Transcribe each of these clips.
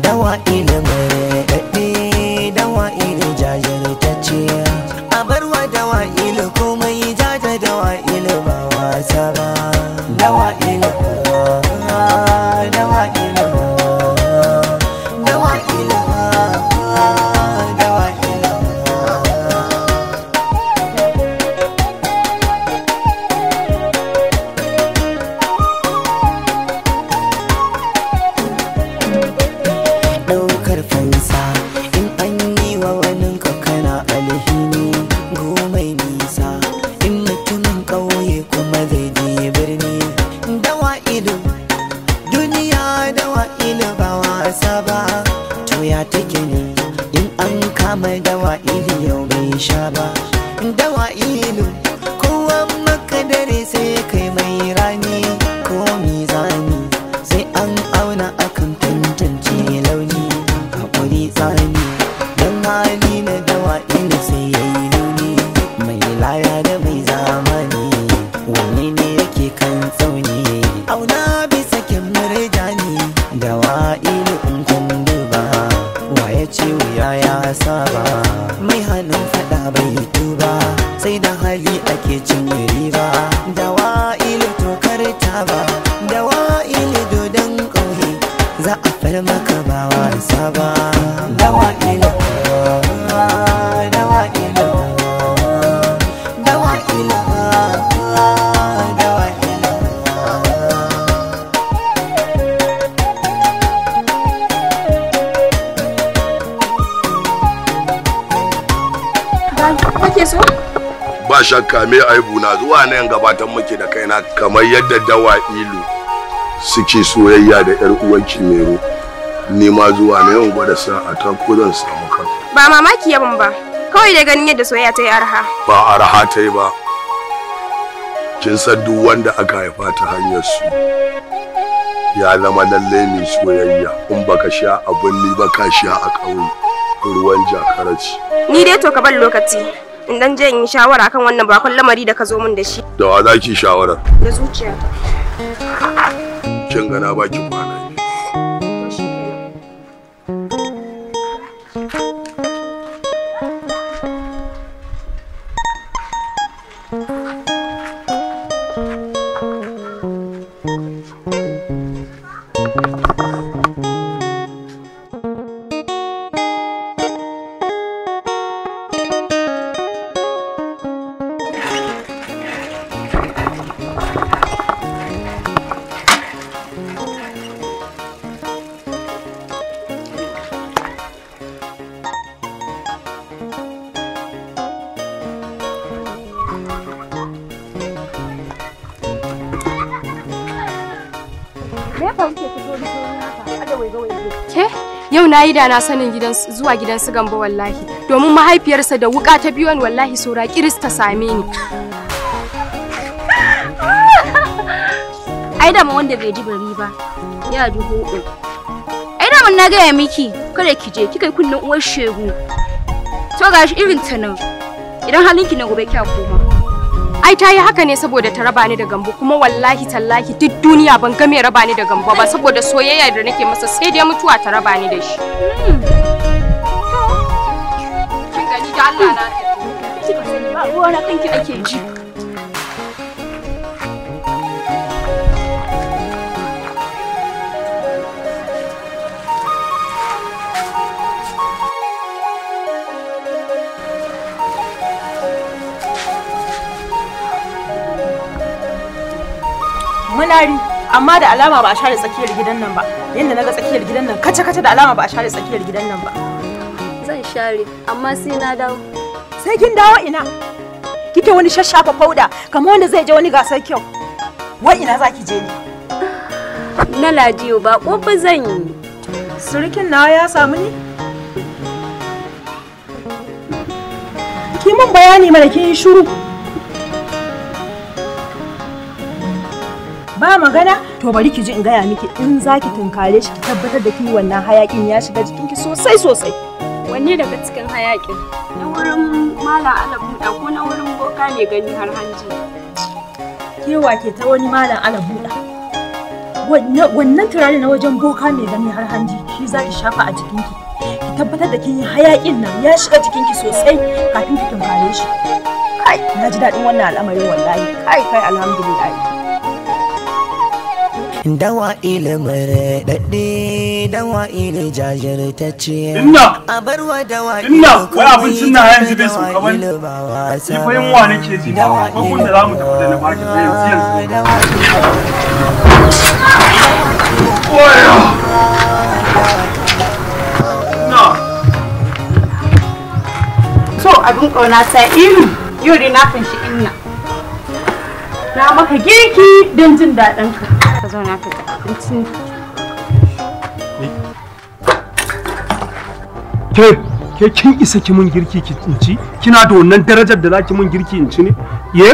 dawa ilimin daɗe dawa ili jajirtacce a barwa dawa ili komai jaja dawa ili ba wasa ba dawa ili dawa ili dawa ili dawa ili ɗaukar fansa in an yi wa wani kana alhini gomai nisa in mutumin ƙauye kuma zai je birni dawa ido duniya dawa ido ba wasa ba to ya take ne in an kama dawa ido yau bai sha ba dawa ido kowa makadare sai kai mai rani ko mizani sai an auna akan tantance launi hakuri tsani don hali na dawa ido sai yayi nuni mai laya da mai zamani wanne ne yake kan tsauni auna bisa kyamar jani dawa ido in kun duba waye ce wuya ya saba mai hannun fada bai tuba sai da hali ake cin riba dawa ido to karta ba dawa ido dodon ƙauye za a far maka ba wasa ba dawa ido dawa ido dawa ido dawa ido kake so? Ba shakka me aibu na zuwa nan gabatan muke da kaina kamar yadda dawa ilu suke soyayya da yar uwanki Mero ni ma zuwa na yau gwada sa'a ta ko zan samu kan Ba mamaki yaban ba, kawai da ganin yadda soyayya ta yi arha. ba arha ta yi ba kin san duk wanda aka haifa ta hanyar su ya zama lalle mai soyayya in baka sha abun ni ba ka sha a ƙauye ruwan jakaraci Ni dai to ka bar lokaci. In dan je in yi shawara kan wannan bakon lamari da ka zo min da shi. da wa zaki shawara Da zuciyata. kin ga na baki kwana To shi kenan. Ke? Yau na yi da na sanin zuwa gidan su Gambo wallahi. Domin mahaifiyarsa da wuka ta biyo ni wallahi saura kiris ta same ni. Ai da wanda bai ji bari ba. Ya ji ho'o. Ai da na gaya miki kada ki je kika kunnin uwar shegu. To gashi irin ta nan. Idan halinki na gobe kya koma. Ai ta yi haka ne saboda ta raba ni da Gambo kuma wallahi tallahi duk duniya ban ga me raba ni da Gambo ba saboda soyayya da nake masa sai dai mutuwa ta raba ni da shi. Kin gani da Allah na tafi. Ba ruwa na kanki ake ji. Munari, amma da alama ba a share tsakiyar gidan nan ba. Yanda naga tsakiyar gidan nan kace-kace da alama ba a share tsakiyar gidan nan ba. Zan share amma sai na dawo. Sai kin dawo ina? Kike wani shashafa fauda kamar wanda zai je wani gasar kyau. Wai ina zaki je ni? Na Ladiyo ba kofa zan yi. Surukin nawa ya samu ni? Ki mun bayani mana kin yi shiru. Ba magana to bari ki ji in gaya miki in zaki tunkare shi ki tabbatar da ki wannan hayakin ya shiga jikinki sosai sosai. Wanne daga cikin hayakin? Na wurin Malam Alabuda ko na wurin boka ne gani har hanji? Kewa ke ta wani Malam Alabuda. wannan turare na wajen boka mai gani har hanji shi za ki shafa a jikinki. Ki tabbatar da kin yi hayakin nan ya shiga jikinki sosai kafin ki tunkare shi. Kai, na ji daɗin wannan al'amarin wallahi. Kai alhamdulillah. Dawa ilimin daɗe, dawa ilimin jajirtacce. A barwa dawa Inna, wai abincin na yanzu bai sauka bane. Ni fa yunwa nake ji ba. Bakun da zamu tafi da na baki fa yanzu. Oya! Na. So abin ƙauna ta ilu, yau dai na fanshi Inna. Na maka girki don jin daɗin ka. Ka zauna ka ci abincin. Ke kin isa ki mun girki ki ci? Kina da wannan darajar da zaki mun girki in ci ne? Ye?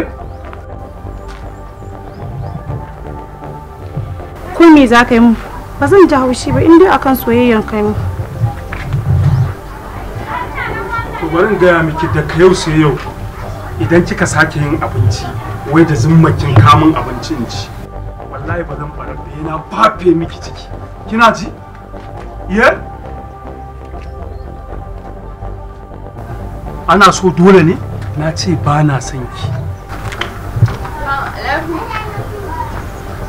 Ko me za ka yi mu? Ba zan ji haushi ba in dai akan soyayyan kai mu. To bari in gaya miki da ka yau sai yau idan kika sake yin abinci wai da zummakin kamun abinci in ci. Wallahi ba zan fara da yana fafe miki ciki. Kina ji? Ye? Ana so dole ne? Na ce ba na son ki.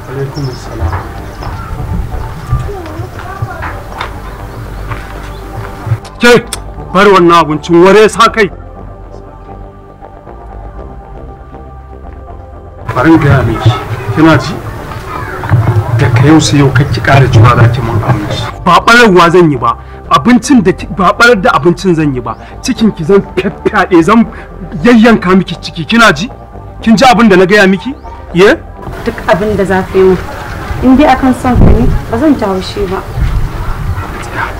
Alaikum assalam. Ke bar wannan abincin ware sa kai. Bari gaya miki, kina ji? Daga yau sai yau kake ƙara jura za ki mun abinci. Ba ɓararwa zan yi ba, abincin da ba ɓarar da abincin zan yi ba, cikin ki zan faffaɗe zan yayyanka miki ciki, kina ji? Kin ji abin da na gaya miki? Ye? Duk abin da za ka yi in dai akan son ka ne ba zan ji haushi ba.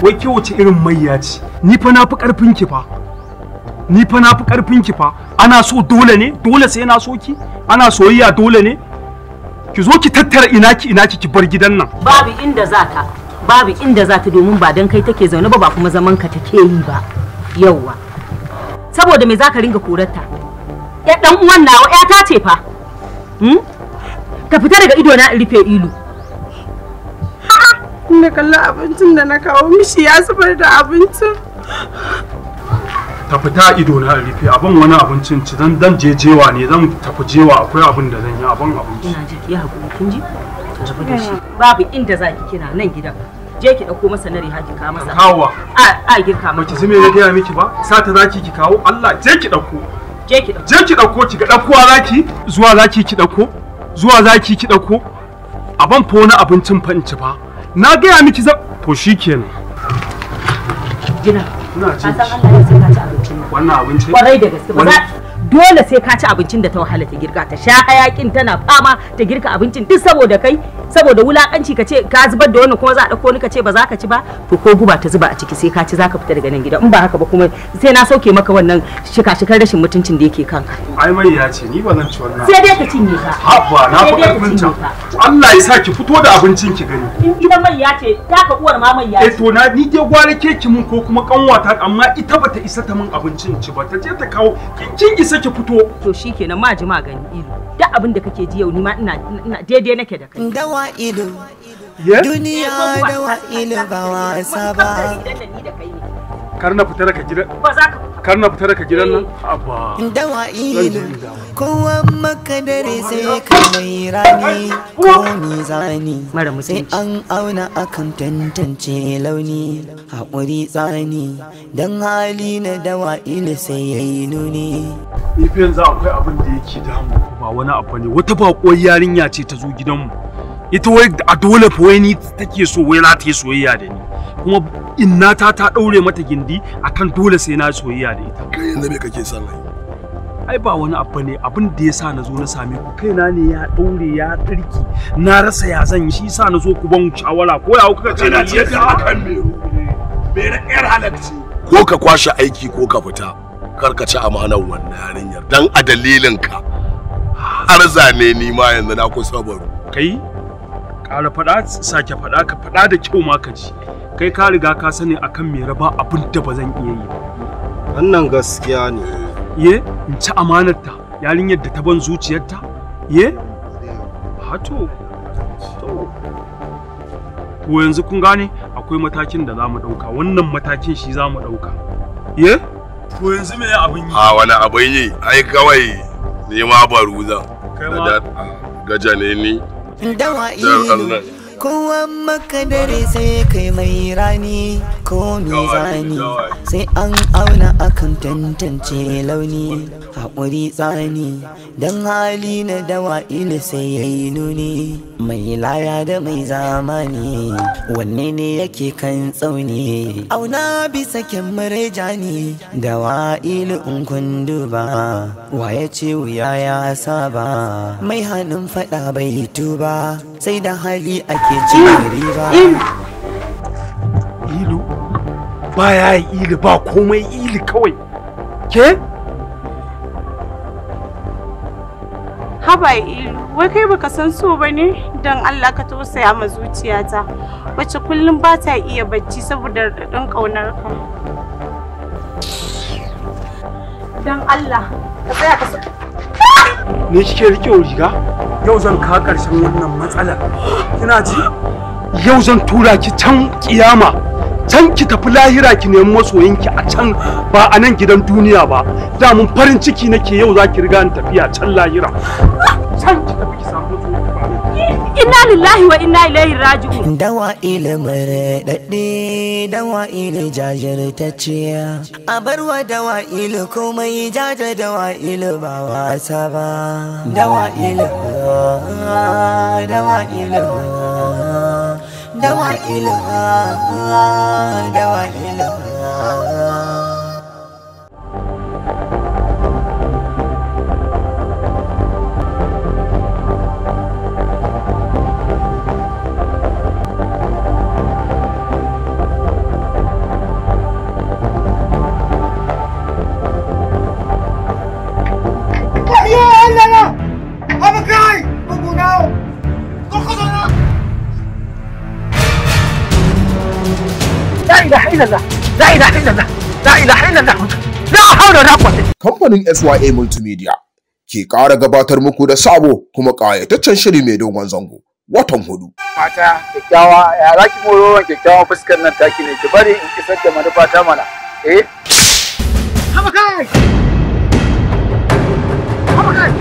Wai ke wace irin mayya ce? Ni fa na fi ƙarfin ki fa. Ni fa na fi ƙarfin ki fa. Ana so dole ne? Dole sai na so ki? Ana soyayya dole ne? Ki zo ki tattara ina ki bar gidan nan. Babu inda za ta. Babu inda za ta domin ba dan kai take zaune ba kuma zaman ka take yi ba. Yawwa. Saboda me zaka ringa korarta? Ya dan uwan nawa ya ta ce fa. Ka fita daga ido na in rufe ilu. Ina kalla abincin da na kawo mishi ya zubar da abincin. Ta fita ido na rufe abin wani abincin ci dan je jewa ne zan tafi jewa akwai abin da zan yi abin abinci. Ina ji ki hakuri kin ji? Tafi da shi. Babu inda zaki kina nan gidan. Je ki dauko masa na riha ki kawo masa. Kawa. A girka maki. Baki zume ya gaya miki ba? Sata zaki ki kawo Allah je ki dauko. Je ki dauko. Je ki dauko ki ga daukowa zaki? Zuwa zaki ki dauko? Zuwa zaki ki dauko? Aban fa wani abincin fa in ci fa. Na gaya miki za to shikenan. Gina. Ina ji. An san Allah ya sai ka ci abincin. Wannan abinci? Kwarai da gaske ba za dole sai ka ci abincin da ta wahala ta girka ta sha hayakin tana fama ta girka abincin duk saboda kai saboda wulakanci ka ce ka zubar da wannan kuma za a dauko ni ka ce ba za ka ci ba to ko guba ta zuba a ciki sai ka ci za ka fita daga nan gida in ba haka ba kuma sai na sauke maka wannan shika-shikar rashin mutuncin da yake kanka. Ai mai ya ce ni ba zan ci wannan. Sai dai ka cinye ka. Habba na fi karfin ta. Allah ya sa ki fito da abincin ki gani. In ita mai ya ce ta ka uwar ma mai ya ce. To na ni dai gware ke ki mun ko kuma kanwata amma ita bata isa ta mun abincin ci ba ta je ta kawo kin isa ki fito. To shikenan ma ji magani ilu. Duk abin da kake ji yau ni ma ina daidai nake da kai. Dawa ido. Duniya dawa ido ba wasa ba. Kar na fita daga gidan. Ba za ka Kar na fita daga gidan nan. Abba. Dawa ido. Kowa maka dare sai ka mai rani ko mizani. Sai an auna akan tantance launi. Haƙuri tsani. Dan hali na dawa ido sai yayi nuni. Ni fa yanzu akwai abin da yake damu ba wani abu ne wata baƙuwar yarinya ce ta zo gidanmu ita wai a dole fa wai ni take so wai za ta yi soyayya da ni kuma inna ta daure mata gindi akan dole sai na soyayya da ita kai yanzu me kake son ai ba wani abu ne abin da yasa na zo na same ku kaina ne ya daure ya dirki na rasa ya zan yi shi yasa na zo ku ban shawara ko ya kuka ce na ce akan me yar halacci ko ka kwashe aiki ko ka fita kar ka ci amanar wannan yarinyar dan a dalilin ka har zane ni ma yanzu na kusa baro kai ƙara faɗa sake faɗa ka faɗa da kyau ma ka ji kai ka riga ka sani akan me raba abin da ba zan iya yi wannan gaskiya ne ye in ci amanarta yarinyar da ta ban zuciyarta ye hato to to yanzu kun gane akwai matakin da zamu dauka, wannan matakin shi zamu dauka. To yanzu me abin yi? A wani abin yi? Ai kawai ni ma baruza. Da gaja ne ni. Dawa ilu kowa maka dare sai kai mai rani ko mizani sai an auna akan tantance launi haƙuri tsani don hali na dawa ilu sai yayi nuni mai laya da mai zamani wanne ne yake kan tsauni auna bisa kyamar jani dawa ilu in kun duba waye ce wuya ya saba mai hannun faɗa bai tuba sai da hali ake ilu baya ilu ba komai ilu kawai ke haba ilu wai kai baka san so bane dan Allah ka tausaya ma zuciyata wacce kullum ba ta iya bacci saboda radadin kaunar ka dan Allah ka tsaya ka ne kike rike riga yau zan ka karshen wannan matsala kina ji yau zan tura ki can kiyama can ki tafi lahira ki nemi masoyinki a can ba a nan gidan duniya ba da mun farin ciki nake yau za ki riga ni tafiya can lahira can ki tafi ki samu masoyinki ba inna lillahi wa inna ilaihi raji'un dawa ilu maraɗaɗɗe dawa ilu jajirtacciya a barwa dawa ilu komai jaja dawa ilu ba wasa ba dawa ilu dawa ilu dawa ilu dawa ilu Kamfanin SYA Multimedia ke ƙara gabatar muku da sabo kuma ƙayataccen shiri mai dogon zango watan hudu. Mata kyakkyawa ya za ki moro kyakkyawan fuskar nan taki ne ki bari in kisar da manufa ta mana. Haba kai! Haba kai!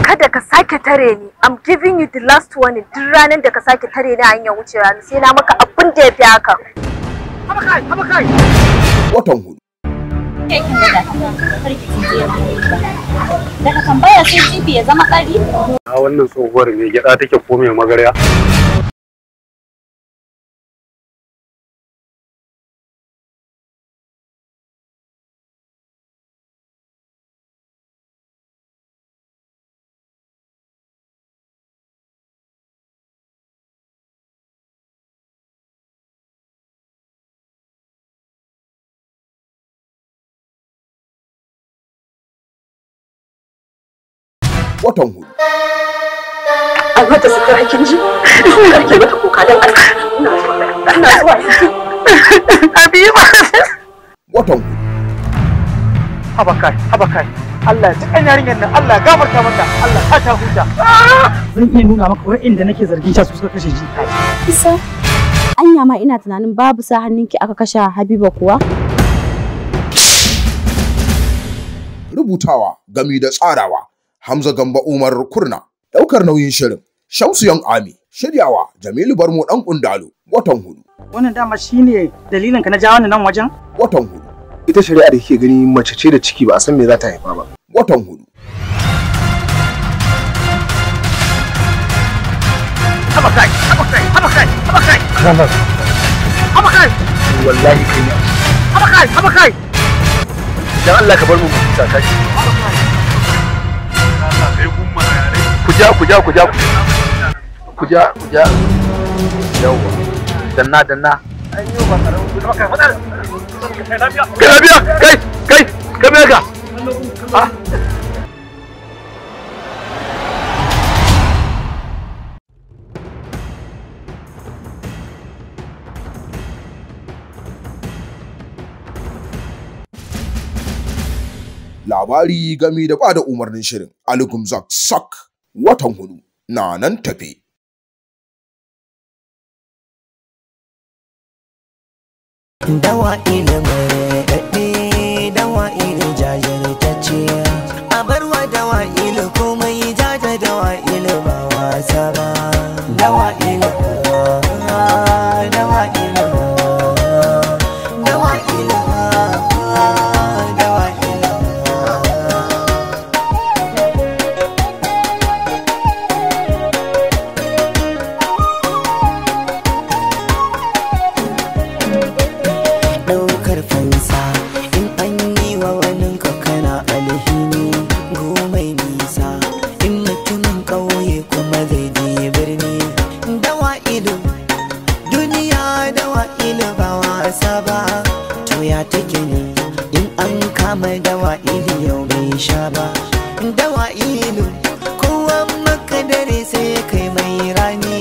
Kada ka sake tare ni. I'm giving you the last warning. Duk ranar da ka sake tare ni a hanyar wucewa sai na maka abin da ya fi haka. Haba kai! Haba kai! Watan hudu. Daga tambaya sai jibi ya zama ƙari? A wannan tsohuwar ne gyaɗa take ko mai magarya? Watan hudu. An mata sutura kin ji? Karke mata kuka dan Allah. Ina zuwa. Habiba. Watan hudu. Haba kai. Allah ya tsaya yarinyar nan, Allah ya gafarta mata, Allah ta ta huta. Zan iya nuna maka wa'inda nake zargin su suka kashe ji. Isa. Anya ma ina tunanin babu sa hannunki aka kashe Habiba kuwa? Rubutawa gami da tsarawa Hamza Gamba Umar Kurna, ɗaukar nauyin shirin Shamsu Yan Ami, shiryawa Jamilu Barmo ɗan Kundalo, watan hudu. Wannan dama shine dalilin ka na jawo nan wajen? Watan hudu. Ita shari'a da kike gani mace ce da ciki ba a san me za ta haifa ba. Watan hudu. Haba kai! Wallahi kai ne. Haba kai! Dan Allah ka bar mu ta tashi. Kuja. Yawwa. Danna. Ayyo ba tsaron ku da kai. Kai! Ka me ka? Labari gami da bada umarnin shirin Aligum Zak Sak watan hudu na nan tafe. dawa ilimin daɗe dawa ili jajirtacce a barwa dawa ili komai jaja dawa ili ba wasa ba dawa ili dawa ili dawa ili dawa ili ɗaukar fansa in an yi wa waninka kana alhini gomai nisa in mutumin ƙauye kuma zai je birni dawa ido duniya dawa ido ba wasa ba to ya take ne in an kama dawa ido yau bai sha ba dawa ido kowa maka dare sai kai mai rani